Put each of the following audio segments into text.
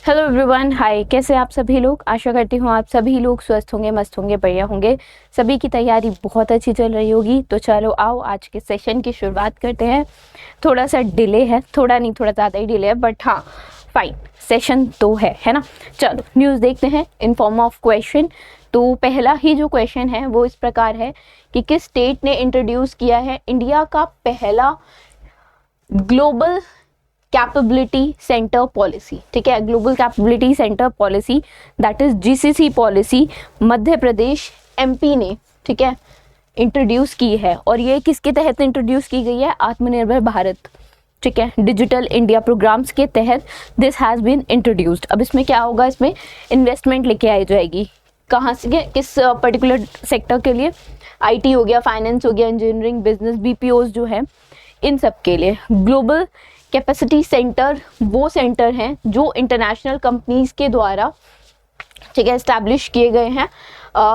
Hello everyone, हाय। कैसे आप सभी लोग? आशा करती हूँ आप सभी लोग स्वस्थ होंगे, मस्त होंगे, बढ़िया होंगे। सभी की तैयारी बहुत अच्छी चल रही होगी। तो चलो आओ आज के सेशन की शुरुआत करते हैं। थोड़ा सा डिले है, थोड़ा नहीं थोड़ा ज़्यादा ही डिले है, बट हाँ फाइन, सेशन तो है ना। चलो न्यूज़ देखते हैं इन फॉर्म ऑफ क्वेश्चन। तो पहला ही जो क्वेश्चन है वो इस प्रकार है कि किस स्टेट ने इंट्रोड्यूस किया है इंडिया का पहला ग्लोबल कैपेबिलिटी सेंटर पॉलिसी। ठीक है, global capability centre policy, that is GCC policy. Madhya Pradesh MP ने, ठीक है, इंट्रोड्यूस की है। और ये किसके तहत इंट्रोड्यूस की गई है? आत्मनिर्भर भारत, ठीक है, डिजिटल इंडिया प्रोग्राम्स के तहत दिस हैज़ बीन इंट्रोड्यूस्ड। अब इसमें क्या होगा? इसमें इन्वेस्टमेंट लेके आई जाएगी। कहाँ से? किस पर्टिकुलर सेक्टर के लिए? आईटी हो गया, फाइनेंस हो गया, इंजीनियरिंग, बिजनेस, बीपीओज जो है, इन सब के लिए। ग्लोबल कैपेसिटी सेंटर वो सेंटर हैं जो इंटरनेशनल कंपनीज के द्वारा, ठीक है, एस्टैब्लिश किए गए हैं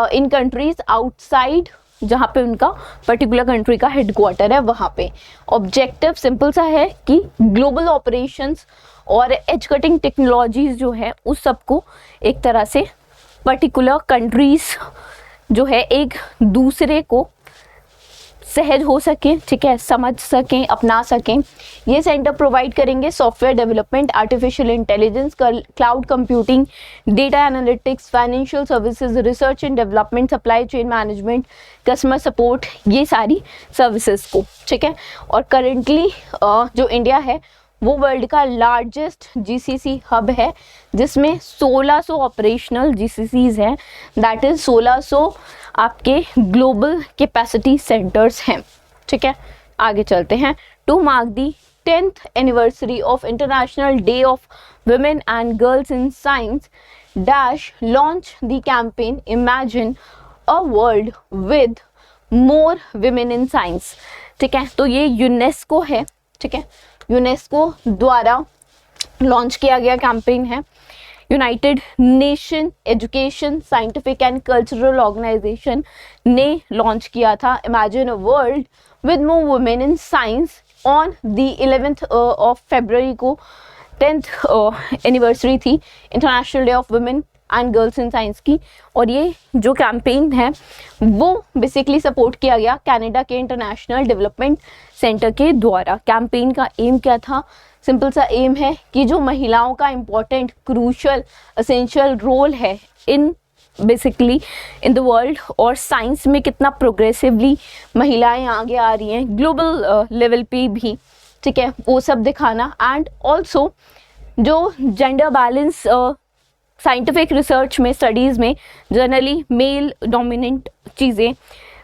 इन कंट्रीज आउटसाइड, जहाँ पे उनका पर्टिकुलर कंट्री का हेडक्वार्टर है वहाँ पे। ऑब्जेक्टिव सिंपल सा है कि ग्लोबल ऑपरेशंस और एज कटिंग टेक्नोलॉजीज जो है उस सबको एक तरह से पर्टिकुलर कंट्रीज जो है एक दूसरे को सहज हो सके, ठीक है, समझ सकें, अपना सकें। ये सेंटर प्रोवाइड करेंगे software development, artificial intelligence, cloud computing, data analytics, financial services, research and development, supply chain management, customer support, ये सारी सर्विसेज को, ठीक है। और करेंटली जो इंडिया है वो वर्ल्ड का लार्जेस्ट जीसीसी हब है, जिसमें 1600 ऑपरेशनल जीसीसीज हैं, दैट इज 1600 आपके ग्लोबल कैपेसिटी सेंटर्स हैं, ठीक है। आगे चलते हैं। To mark the 10th anniversary of international day of women and girls in science dash launch the campaign imagine a world with more women in science, ठीक है। तो ये यूनेस्को है, ठीक है, यूनेस्को द्वारा लॉन्च किया गया कैंपेन है। United Nation Education Scientific and Cultural Organization ने लॉन्च किया था imagine a world with more women in science on the 11th of February को 10th एनिवर्सरी थी international day of women and girls in science की। और ये जो campaign है वो बेसिकली सपोर्ट किया गया कनाडा के इंटरनेशनल डेवलपमेंट सेंटर के द्वारा। कैंपेन का एम क्या था? सिंपल सा एम है कि जो महिलाओं का इम्पोर्टेंट, क्रूशल, असेंशियल रोल है in basically in the world, और साइंस में कितना प्रोग्रेसिवली महिलाएं आगे आ रही हैं ग्लोबल लेवल पे भी, ठीक है, वो सब दिखाना। एंड ऑल्सो जो जेंडर बैलेंस साइंटिफिक रिसर्च में, स्टडीज़ में जनरली मेल डोमिनेंट चीज़ें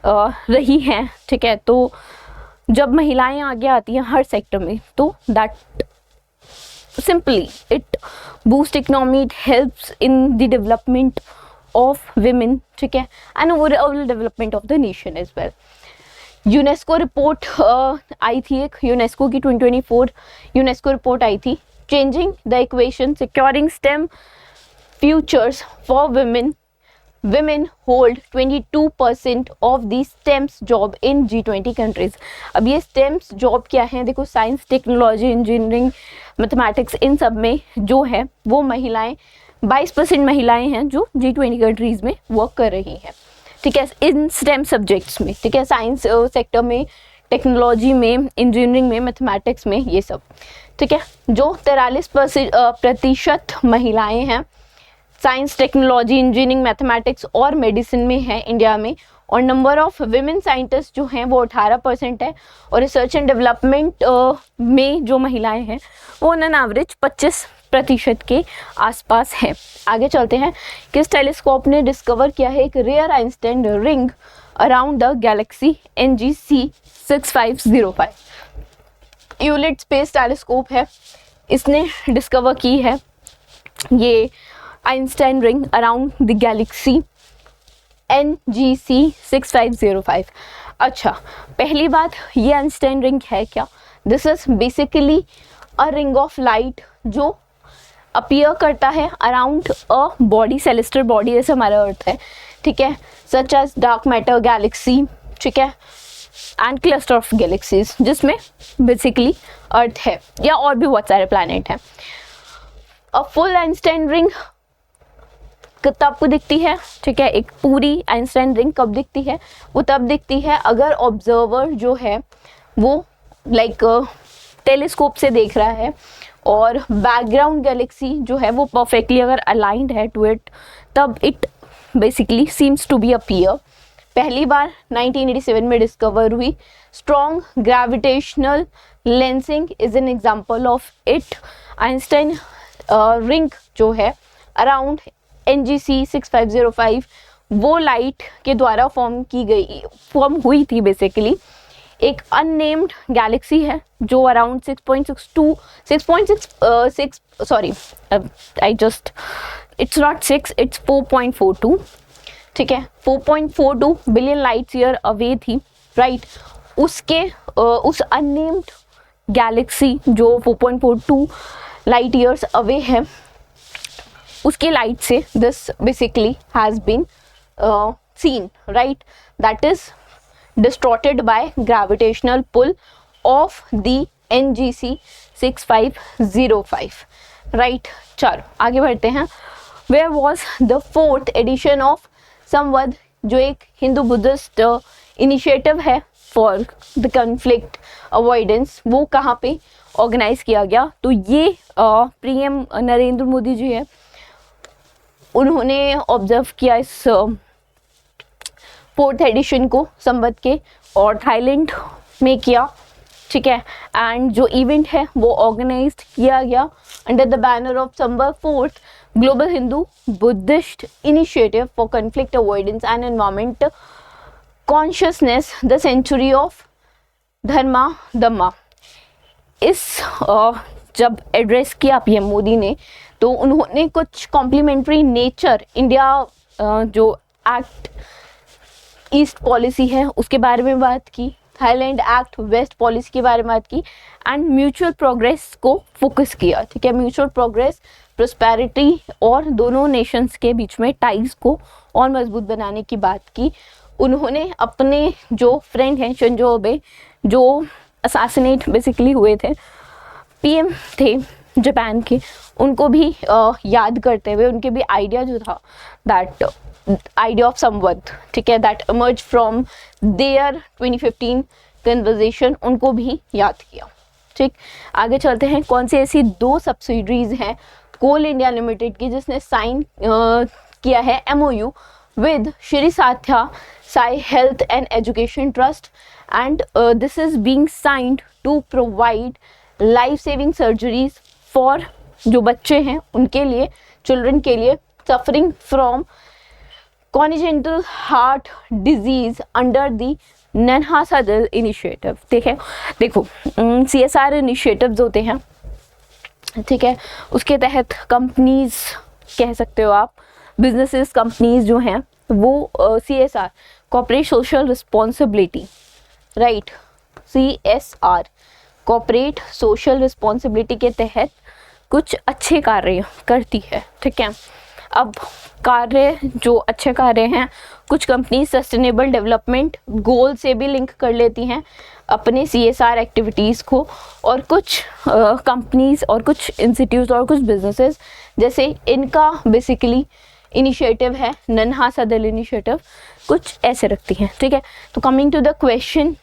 रही हैं, ठीक है। तो जब महिलाएं आगे आती हैं हर सेक्टर में, तो that simply it boost economy, it helps in the development of women, ठीक है, and overall development of the nation as well. UNESCO report आई थी एक, यूनेस्को की 2024 यूनेस्को रिपोर्ट आई थी, changing the equation securing STEM futures for women. Women hold 22% of the STEM job in G20 countries. अब ये STEM जॉब क्या है? देखो, साइंस, टेक्नोलॉजी, इंजीनियरिंग, मैथमेटिक्स, इन सब में जो है वो महिलाएं 22% महिलाएं हैं जो G20 कंट्रीज में वर्क कर रही हैं, ठीक है, इन STEM सब्जेक्ट्स में, ठीक है, साइंस सेक्टर में, टेक्नोलॉजी में, इंजीनियरिंग में, मैथमेटिक्स में, ये सब, ठीक है। जो 43% महिलाएं हैं साइंस, टेक्नोलॉजी, इंजीनियरिंग, मैथमेटिक्स और मेडिसिन में है इंडिया में। और नंबर ऑफ विमेन साइंटिस्ट जो हैं वो 18% है। और रिसर्च एंड डेवलपमेंट में जो महिलाएं हैं वो ऑन एन एवरेज 25% के आसपास है। आगे चलते हैं। किस टेलीस्कोप ने डिस्कवर किया है एक rare Einstein ring around the galaxy NGC 6505? Euclid space telescope है, इसने डिस्कवर की है ये Einstein ring around the galaxy NGC 6505। अच्छा, पहली बात, ये आइंस्टाइन रिंग है क्या? This is basically a ring of light जो अपीयर करता है around a body, celestial body, जैसे हमारा अर्थ है, ठीक है, such as dark matter galaxy, ठीक है, एंड क्लस्टर ऑफ गैलेक्सीज, जिसमें बेसिकली अर्थ है या और भी बहुत सारे प्लैनेट हैं। अ फुल आइंस्टाइन रिंग तब दिखती है, ठीक है, एक पूरी आइंस्टाइन रिंग कब दिखती है, वो तब दिखती है अगर ऑब्जर्वर जो है वो लाइक टेलीस्कोप से देख रहा है और बैकग्राउंड गैलेक्सी जो है वो परफेक्टली अगर अलाइंड है टू इट, तब it basically seems to be appear. पहली बार 1987 में डिस्कवर हुई। Strong gravitational lensing is an example of it. Einstein ring जो है अराउंड NGC 6505 वो लाइट के द्वारा फॉर्म हुई थी। बेसिकली एक अननेम्ड गैलेक्सी है जो अराउंड 4.42, ठीक है, 4.42 बिलियन लाइट्स ईयर अवे थी, राइट। उसके उस अननेम्ड गैलेक्सी जो 4.42 लाइट ईयर्स अवे है, उसके लाइट से this basically has been seen, right, that is distorted by gravitational pull of the NGC 6505, right। चलो आगे बढ़ते हैं। Where was the 4th edition of संवद, जो एक हिंदू बुद्धिस्ट इनिशिएटिव है फॉर द कन्फ्लिक्ट अवॉइडेंस, वो कहाँ पे ऑर्गेनाइज किया गया? तो ये पीएम नरेंद्र मोदी जी है, उन्होंने ऑब्जर्व किया इस 4th एडिशन को संवद के, और थाईलैंड में किया, ठीक है। एंड जो इवेंट है वो ऑर्गेनाइज किया गया under the banner of Samvad 4th global Hindu Buddhist initiative for conflict avoidance and environment consciousness the century of Dharma Dhamma. इस जब एड्रेस किया पीएम मोदी ने, तो उन्होंने कुछ कॉम्प्लीमेंट्री नेचर इंडिया जो एक्ट ईस्ट पॉलिसी है उसके बारे में बात की, थाईलैंड एक्ट वेस्ट पॉलिसी के बारे में बात की, एंड म्यूचुअल प्रोग्रेस को फोकस किया, ठीक है। म्यूचुअल प्रोग्रेस, प्रोस्पेरिटी और दोनों नेशंस के बीच में टाइज को और मजबूत बनाने की बात की। उन्होंने अपने जो फ्रेंड हैं शिंजो अबे, जो असैसिनेट बेसिकली हुए थे, पीएम थे जापान के, उनको भी याद करते हुए उनके भी आइडिया जो था, दैट आइडिया ऑफ संवद, ठीक है, that emerge from there 2015 conversation, उनको भी याद किया, ठीक। आगे चलते हैं। कौन सी ऐसी 2 सब्सिडरीज हैं कोल इंडिया लिमिटेड की जिसने साइन किया है MOU with Shri Sathya Sai health and education trust, and this is being signed to provide life saving surgeries for जो बच्चे हैं उनके लिए, चिल्ड्रन के लिए suffering from congenital heart disease under the Nanha Dil initiative. देखो CSR इनिशिएटिव्स होते हैं, ठीक है, उसके तहत कंपनीज कह सकते हो आप, बिजनेसेस, कंपनीज जो हैं वो CSR corporate social responsibility, right, CSR corporate social responsibility के तहत कुछ अच्छे कार्य करती है, ठीक है। अब कार्य जो अच्छे कार्य हैं, कुछ कंपनी सस्टेनेबल डेवलपमेंट गोल से भी लिंक कर लेती हैं अपने CSR एक्टिविटीज़ को, और कुछ कंपनीज और कुछ इंस्टीट्यूट और कुछ बिजनेसेस, जैसे इनका बेसिकली इनिशिएटिव है नन्हा सा दिल इनिशिएटिव, कुछ ऐसे रखती हैं, ठीक है। तो coming to the question,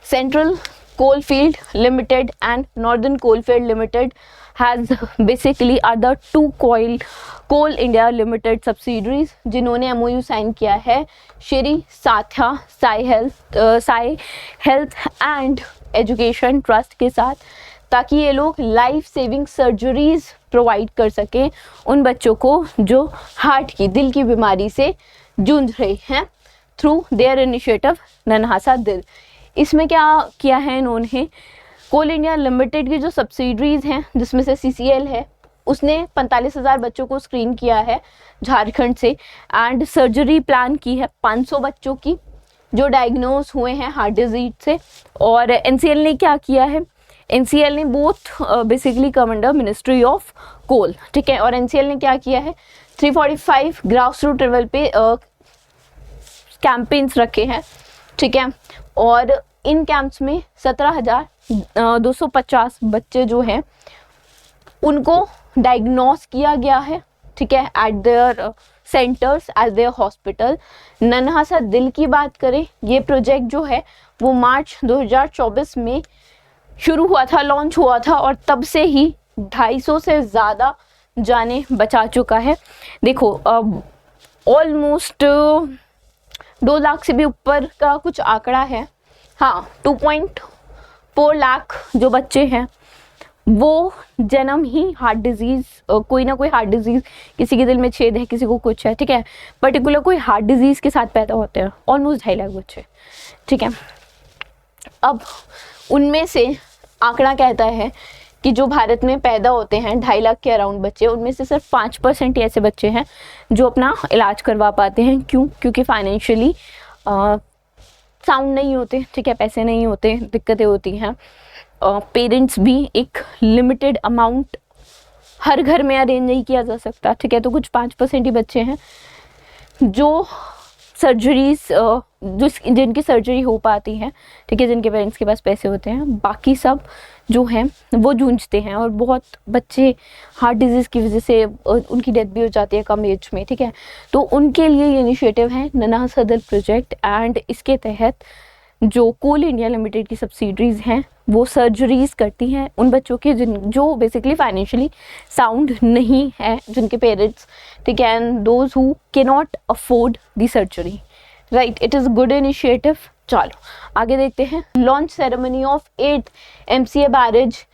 central coalfield limited and northern coalfield limited has basically are the 2 coal India limited subsidiaries जिन्होंने MOU साइन किया है Shri Sathya Sai health and education trust के साथ, ताकि ये लोग लाइफ सेविंग सर्जरीज प्रोवाइड कर सकें उन बच्चों को जो हार्ट की, दिल की बीमारी से जूझ रहे हैं थ्रू देयर इनिशिएटिव नन्हा सा दिल। इसमें क्या किया है इन्होंने, कोल इंडिया लिमिटेड की जो सब्सिडरीज हैं जिसमें से CCL है, उसने 45,000 बच्चों को स्क्रीन किया है झारखंड से, एंड सर्जरी प्लान की है 500 बच्चों की जो डायग्नोज हुए हैं हार्ट डिजीज से। और NCL ने क्या किया है, NCL ने both basically come under ministry of coal, ठीक है। और NCL ने क्या किया है, 345 ग्रास रूट लेवल पे कैंपेन्स रखे हैं, ठीक है। और इन कैंप्स में 17,250 बच्चे जो हैं उनको डायग्नोस किया गया है, ठीक है, eight there centres eight there hospital. नन्हा सा दिल की बात करें, ये प्रोजेक्ट जो है वो मार्च 2024 में शुरू हुआ था, लॉन्च हुआ था, और तब से ही 250 से ज़्यादा जाने बचा चुका है। देखो ऑलमोस्ट 2 लाख से भी ऊपर का कुछ आंकड़ा है। हाँ, 2.4 लाख जो बच्चे हैं वो जन्म ही हार्ट डिजीज़, कोई ना कोई हार्ट डिजीज़, किसी के दिल में छेद है, किसी को कुछ है, ठीक है, पर्टिकुलर कोई हार्ट डिजीज़ के साथ पैदा होते हैं, ऑलमोस्ट 2.5 लाख बच्चे, ठीक है। अब उनमें से आंकड़ा कहता है कि जो भारत में पैदा होते हैं 2.5 लाख के अराउंड बच्चे, उनमें से सिर्फ 5% ही ऐसे बच्चे हैं जो अपना इलाज करवा पाते हैं। क्यों? क्योंकि फाइनेंशियली साउंड नहीं होते, ठीक है, पैसे नहीं होते, दिक्कतें होती हैं। पेरेंट्स भी एक लिमिटेड अमाउंट हर घर में अरेंज नहीं किया जा सकता, ठीक है, तो कुछ 5% ही बच्चे हैं जो सर्जरीज जिनकी सर्जरी हो पाती है, ठीक है, जिनके पेरेंट्स के पास पैसे होते हैं। बाकी सब जो हैं वो जूझते हैं, और बहुत बच्चे हार्ट डिजीज़ की वजह से उनकी डेथ भी हो जाती है कम एज में, ठीक है। तो उनके लिए ये इनिशिएटिव है नन्हा सा दिल प्रोजेक्ट, एंड इसके तहत जो कोल इंडिया लिमिटेड की सब्सिडरीज हैं वो सर्जरीज करती हैं उन बच्चों के जो बेसिकली फाइनेंशियली साउंड नहीं है, जिनके पेरेंट्स, ठीक है, and those who can not afford the surgery, right. It is good initiative. चलो आगे देखते हैं। Launch ceremony of 8th MCA barrage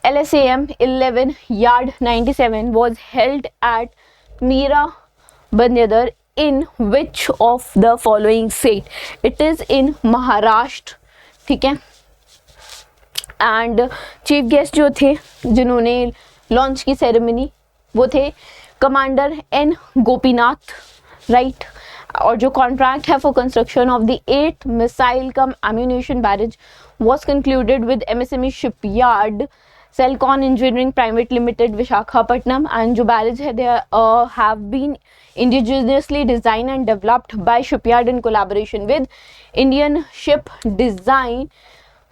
LSAM 11 Yard 97 was held at Meera Banyadar in which of the following state? It is in Maharashtra, ठीक है। And chief guest जो थे जिन्होंने launch की सेरेमनी वो थे कमांडर N गोपीनाथ, राइट। और जो कॉन्ट्रैक्ट है for construction of the 8th missile come ammunition barrage was concluded with MSME Shipyard, Selcon Engineering Private Limited, Visakhapatnam, and जो बैरेज है they have been indigenously designed and developed by Shipyard in collaboration with Indian Ship Design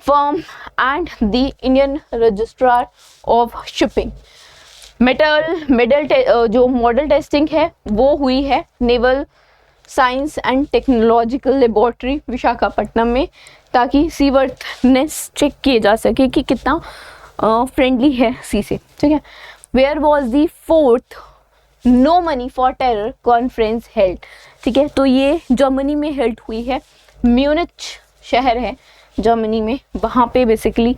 Firm and the Indian Registrar of Shipping. जो model testing है वो हुई है naval science and technological laboratory Visakhapatnam में, ताकि सीवर्थनेस check किए जा सके कि कितना फ्रेंडली है सी से, ठीक है। Where was the 4th no money for terror conference held, ठीक है, तो ये जर्मनी में हेल्ड हुई है, म्यूनिच शहर है जर्मनी में, वहाँ पे बेसिकली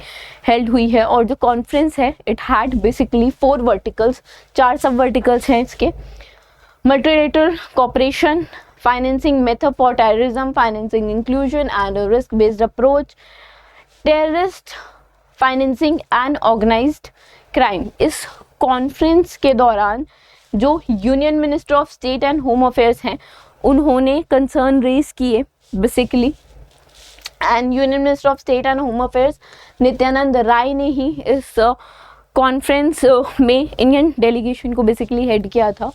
हेल्ड हुई है। और जो कॉन्फ्रेंस है इट हैड बेसिकली 4 वर्टिकल्स, 4 सब वर्टिकल्स हैं इसके। Multilateral cooperation, financing method for terrorism, financing inclusion and risk based approach, terrorist financing and organized crime. इस कॉन्फ्रेंस के दौरान जो union minister of state and home affairs हैं उन्होंने कंसर्न रेज किए basically, and union minister of state and home affairs Nityanand Rai ने ही इस कॉन्फ्रेंस में इंडियन डेलीगेशन को बेसिकली हेड किया था।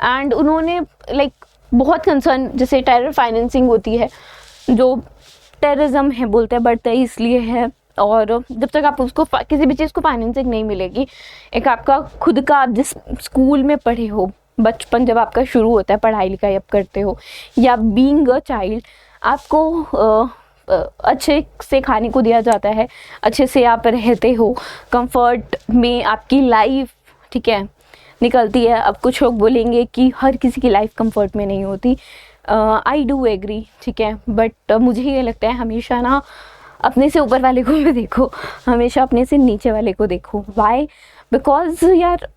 एंड उन्होंने लाइक बहुत कंसर्न, जैसे टेरर फाइनेंसिंग होती है, जो टेररिज्म है बोलते हैं बढ़ता ही इसलिए है, और जब तक आप उसको किसी भी चीज़ को फाइनेंसिंग नहीं मिलेगी, एक आपका खुद का, आप जिस स्कूल में पढ़े हो, बचपन जब आपका शुरू होता है, पढ़ाई लिखाई आप करते हो, या बीइंग अ चाइल्ड आपको अच्छे से खाने को दिया जाता है, अच्छे से आप रहते हो, कंफर्ट में आपकी लाइफ, ठीक है, निकलती है। अब कुछ लोग बोलेंगे कि हर किसी की लाइफ कंफर्ट में नहीं होती, आई डू एग्री, ठीक है, बट मुझे ये लगता है हमेशा ना अपने से ऊपर वाले को भी देखो, हमेशा अपने से नीचे वाले को देखो। वाई? बिकॉज यार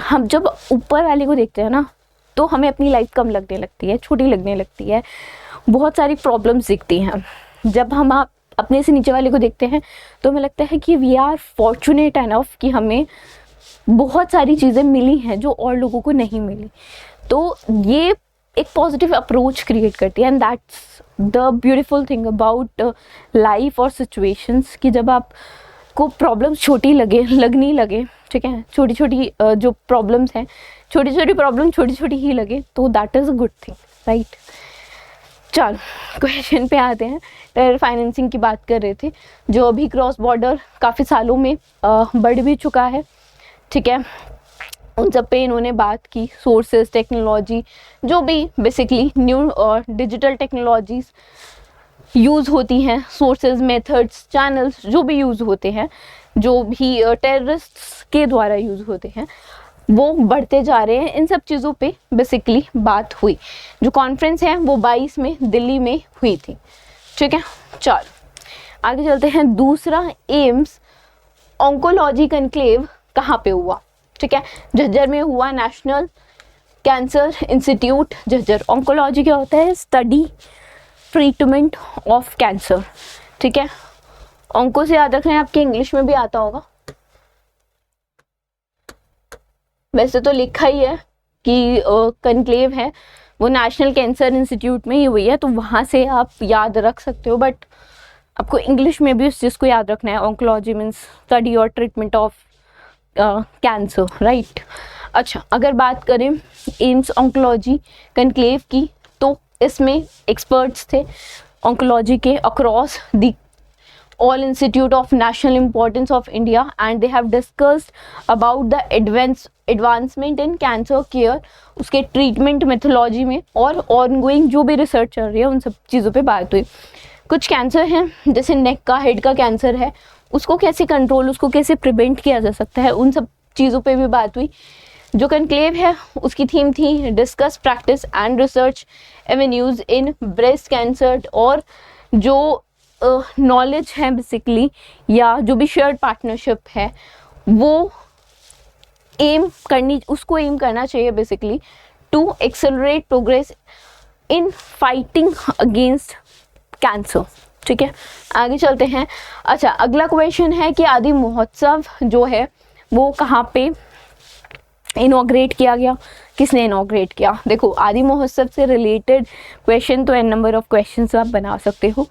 हम जब ऊपर वाले को देखते हैं ना तो हमें अपनी लाइफ कम लगने लगती है, छोटी लगने लगती है, बहुत सारी प्रॉब्लम्स दिखती हैं। जब हम आप अपने से नीचे वाले को देखते हैं तो हमें लगता है कि वी आर फॉर्चुनेट एनफ कि हमें बहुत सारी चीज़ें मिली हैं जो और लोगों को नहीं मिली। तो ये एक पॉजिटिव अप्रोच क्रिएट करती है, and that's the beautiful thing about life और सिचुएशंस, कि जब आपको प्रॉब्लम्स छोटी लगनी लगे, ठीक है, छोटी छोटी जो प्रॉब्लम्स हैं, छोटी छोटी प्रॉब्लम छोटी छोटी ही लगे, तो that is a good thing, right. चलो क्वेश्चन पे आते हैं। टेरर फाइनेंसिंग की बात कर रहे थे, जो अभी क्रॉस बॉर्डर काफ़ी सालों में बढ़ भी चुका है, ठीक है, उन सब पे इन्होंने बात की। सोर्सेज, टेक्नोलॉजी, जो भी बेसिकली न्यू और डिजिटल टेक्नोलॉजीज यूज़ होती हैं, सोर्सेज, मेथड्स, चैनल्स जो भी यूज़ होते हैं, जो भी टेररिस्ट्स के द्वारा यूज़ होते हैं, वो बढ़ते जा रहे हैं। इन सब चीज़ों पे बेसिकली बात हुई। जो कॉन्फ्रेंस है वो 22 में दिल्ली में हुई थी। ठीक है, चलो आगे चलते हैं। दूसरा, एम्स ऑन्कोलॉजी कॉन्क्लेव कहाँ पे हुआ? ठीक है, झज्जर में हुआ, national cancer institute Jhajjar. Oncology क्या होता है? Study treatment of cancer. ठीक है, ऑन्को से याद रखना है, आपके इंग्लिश में भी आता होगा। वैसे तो लिखा ही है कि कॉन्क्लेव है वो नेशनल कैंसर इंस्टीट्यूट में ही हुई है, तो वहाँ से आप याद रख सकते हो, बट आपको इंग्लिश में भी उस चीज़ को याद रखना है। ऑन्कोलॉजी मीन्स स्टडी और ट्रीटमेंट ऑफ कैंसर, राइट। अच्छा, अगर बात करें एम्स ऑन्कोलॉजी कॉन्क्लेव की, तो इसमें एक्सपर्ट्स थे ऑन्कोलॉजी के across the all institute of national importance of India, and they have discussed about the advancement in cancer care, उसके ट्रीटमेंट मेथोलॉजी में, और ऑनगोइंग जो भी रिसर्च चल रही है उन सब चीज़ों पे बात हुई। कुछ कैंसर हैं जैसे नेक का, हेड का कैंसर है, उसको कैसे कंट्रोल, उसको कैसे प्रिवेंट किया जा सकता है, उन सब चीज़ों पे भी बात हुई। जो कॉन्क्लेव है उसकी थीम थी discuss practice and research avenues in breast cancer, और जो नॉलेज है बेसिकली, या जो भी शेयर्ड पार्टनरशिप है, वो उसको एम करना चाहिए basically to accelerate progress in fighting against cancer. ठीक है, आगे चलते हैं। अच्छा, अगला क्वेश्चन है कि आदि महोत्सव जो है वो कहाँ पे इनॉग्रेट किया गया, किसने इनॉग्रेट किया? देखो, आदि महोत्सव से रिलेटेड क्वेश्चन तो एन नंबर ऑफ क्वेश्चंस आप बना सकते हो।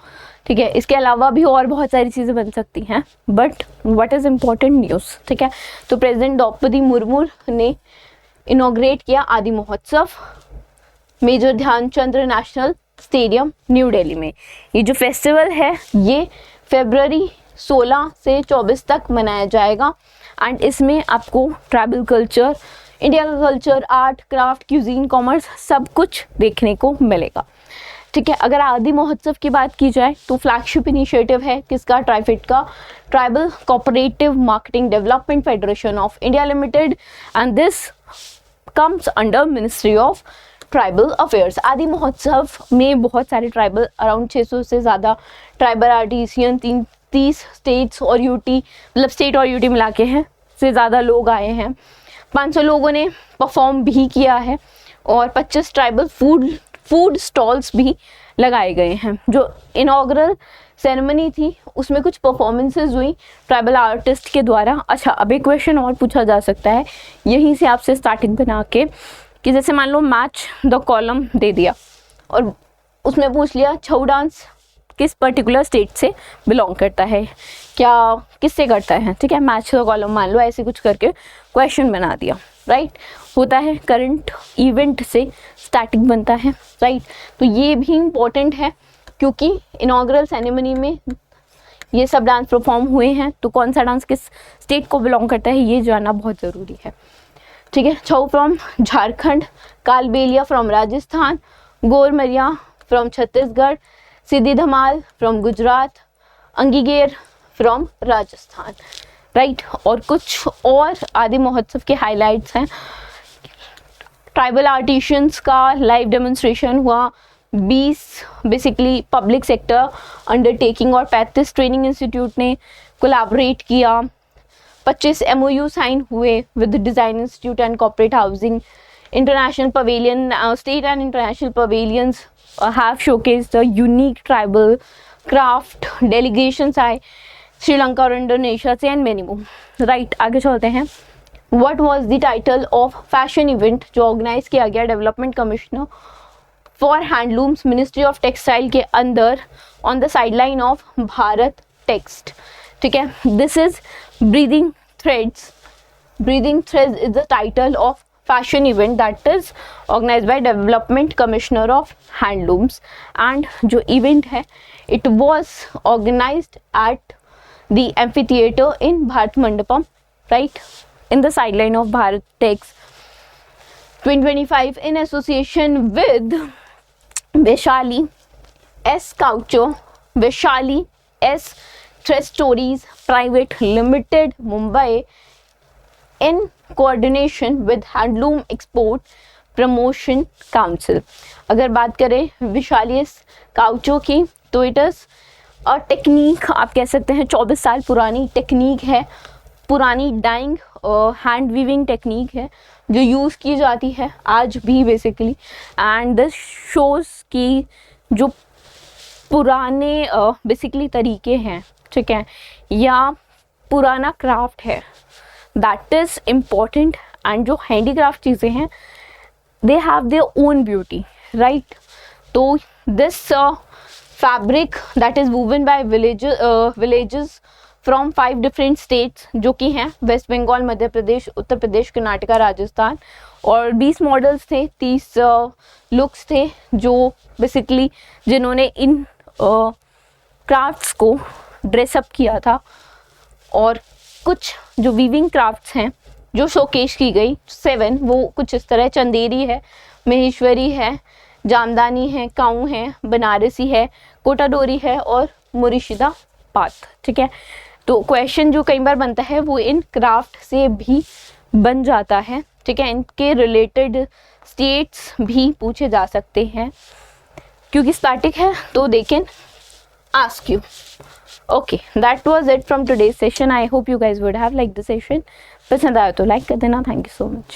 ठीक है, इसके अलावा भी और बहुत सारी चीज़ें बन सकती हैं, but what is important news. ठीक है, तो प्रेसिडेंट द्रौपदी मुर्मू ने इनॉग्रेट किया Aadi Mahotsav major Dhyanchand national stadium new Delhi में। ये जो फेस्टिवल है ये फरवरी 16 से 24 तक मनाया जाएगा, एंड इसमें आपको ट्राइबल कल्चर, इंडिया का culture, art, craft, cuisine, commerce सब कुछ देखने को मिलेगा। ठीक है, अगर आदि महोत्सव की बात की जाए तो फ्लैगशिप इनिशिएटिव है किसका? ट्राइफेड का, tribal cooperative marketing development federation of India limited, and this comes under ministry of tribal affairs. आदि महोत्सव में बहुत सारे ट्राइबल, अराउंड 600 से ज़्यादा ट्राइबल आर्टिसियन, 30 स्टेट्स और यूटी, मतलब स्टेट और यूटी मिला के हैं, से ज़्यादा लोग आए हैं। 500 लोगों ने परफॉर्म भी किया है, और 25 ट्राइबल फूड स्टॉल्स भी लगाए गए हैं। जो इनॉग्रल सेरेमनी थी उसमें कुछ परफॉर्मेंसेज हुई ट्राइबल आर्टिस्ट के द्वारा। अच्छा, अब एक क्वेश्चन और पूछा जा सकता है यहीं से आपसे स्टार्टिंग बना के, कि जैसे मान लो मैच द कॉलम दे दिया और उसमें पूछ लिया छऊ डांस किस पर्टिकुलर स्टेट से बिलोंग करता है, क्या किससे करता है। ठीक है, मैच द कॉलम मान लो, ऐसे कुछ करके क्वेश्चन बना दिया, राइट। होता है करंट इवेंट से स्टार्टिंग बनता है, राइट। तो ये भी इम्पोर्टेंट है क्योंकि इनॉग्रल सेरेमनी में ये सब डांस परफॉर्म हुए हैं, तो कौन सा डांस किस स्टेट को बिलोंग करता है ये जानना बहुत ज़रूरी है। ठीक है, Chhau from Jharkhand, Kalbelia from Rajasthan, Gaur Maria from Chhattisgarh, Siddi Dhamal from Gujarat, Angi Gair from Rajasthan, right. और कुछ और आदि महोत्सव के हाइलाइट्स हैं। ट्राइबल आर्टिशियंस का लाइव डेमोन्स्ट्रेशन हुआ, 20 बेसिकली पब्लिक सेक्टर अंडरटेकिंग और 35 ट्रेनिंग इंस्टीट्यूट ने कोलैबोरेट किया। 25 MOU साइन हुए with design institute and corporate housing. International pavilion, state and international pavilions have showcased the unique tribal craft. Delegations आए श्रीलंका और Indonesia से, and many more, right. आगे चलते हैं। What was the title of fashion event जो organise किया गया development commissioner for handlooms ministry of textile के अंदर on the sideline of Bharat text. ठीक है, this is breathing threads. Breathing threads is the title of fashion event that is organized by development commissioner of handlooms, and जो event है it was organized at the amphitheater in Bharat Mandapam, right। in the sideline of Bharat Techs 2025 in association with Vaishali S. Coucho, Vaishali S. Stories Private Limited, Mumbai, in coordination with Handloom Export Promotion Council. अगर बात करें Vaishali S काउचो की तो it is a technique, आप कह सकते हैं 24 साल पुरानी टेक्निक है, पुरानी डाइंग हैंड वीविंग टेक्निक है जो यूज़ की जाती है आज भी बेसिकली. एंड दिस शोज़ की जो पुराने बेसिकली तरीके हैं, ठीक है, या पुराना क्राफ्ट है, दैट इज़ इम्पॉर्टेंट. एंड जो हैंडीक्राफ्ट चीज़ें हैं they have their own beauty, right. तो this fabric that is woven by villages from 5 different states जो कि हैं वेस्ट बंगाल, मध्य प्रदेश, उत्तर प्रदेश, कर्नाटका, राजस्थान. और 20 मॉडल्स थे, 30 लुक्स थे जो बेसिकली जिन्होंने इन क्राफ्ट्स को ड्रेसअप किया था. और कुछ जो वीविंग क्राफ्ट्स हैं जो शोकेस की गई 7, वो कुछ इस तरह चंदेरी है, महेश्वरी है, जामदानी है, काऊ है, बनारसी है, कोटाडोरी है और मुर्शिदा पात, ठीक है. तो क्वेश्चन जो कई बार बनता है वो इन क्राफ्ट से भी बन जाता है, ठीक है. इनके रिलेटेड स्टेट्स भी पूछे जा सकते हैं क्योंकि स्टैटिक है तो they can ask you. Okay, that was it from today's session. I hope you guys would have liked the session. पसंद आया तो लाइक कर देना. Thank you so much.